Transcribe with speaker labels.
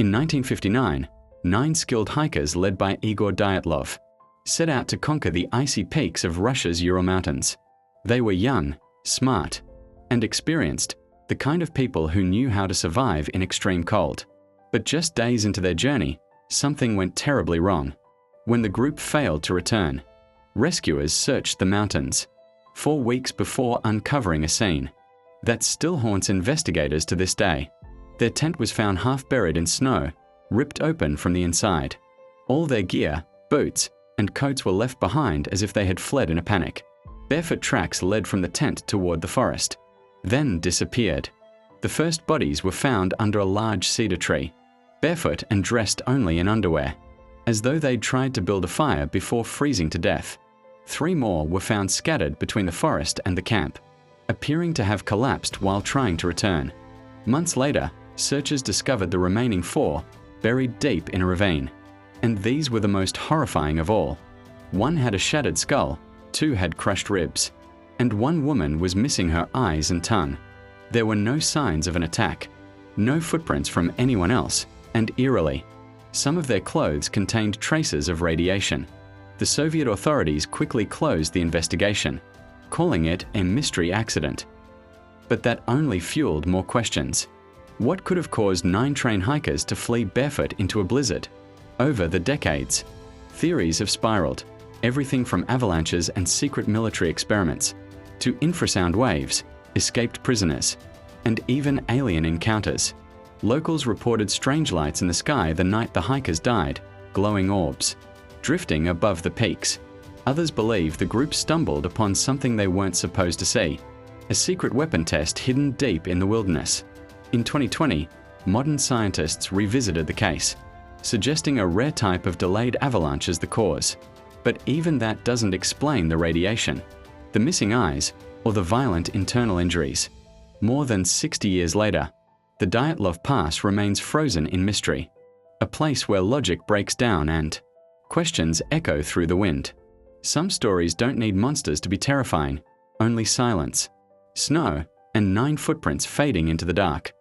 Speaker 1: In 1959, 9 skilled hikers led by Igor Dyatlov set out to conquer the icy peaks of Russia's Ural Mountains. They were young, smart, and experienced, the kind of people who knew how to survive in extreme cold. But just days into their journey, something went terribly wrong. When the group failed to return, rescuers searched the mountains 4 weeks before uncovering a scene that still haunts investigators to this day. Their tent was found half buried in snow, ripped open from the inside. All their gear, boots, and coats were left behind as if they had fled in a panic. Barefoot tracks led from the tent toward the forest, then disappeared. The first bodies were found under a large cedar tree, barefoot and dressed only in underwear, as though they'd tried to build a fire before freezing to death. 3 more were found scattered between the forest and the camp, appearing to have collapsed while trying to return. Months later, searchers discovered the remaining 4 buried deep in a ravine, and these were the most horrifying of all. 1 had a shattered skull, 2 had crushed ribs, and 1 woman was missing her eyes and tongue. There were no signs of an attack, no footprints from anyone else, and eerily, some of their clothes contained traces of radiation. The Soviet authorities quickly closed the investigation, calling it a mystery accident. But that only fueled more questions. What could have caused 9 trained hikers to flee barefoot into a blizzard? Over the decades, theories have spiraled, everything from avalanches and secret military experiments, to infrasound waves, escaped prisoners, and even alien encounters. Locals reported strange lights in the sky the night the hikers died, glowing orbs, drifting above the peaks. Others believe the group stumbled upon something they weren't supposed to see, a secret weapon test hidden deep in the wilderness. In 2020, modern scientists revisited the case, suggesting a rare type of delayed avalanche as the cause. But even that doesn't explain the radiation, the missing eyes, or the violent internal injuries. More than 60 years later, the Dyatlov Pass remains frozen in mystery, a place where logic breaks down and questions echo through the wind. Some stories don't need monsters to be terrifying, only silence, snow, and 9 footprints fading into the dark.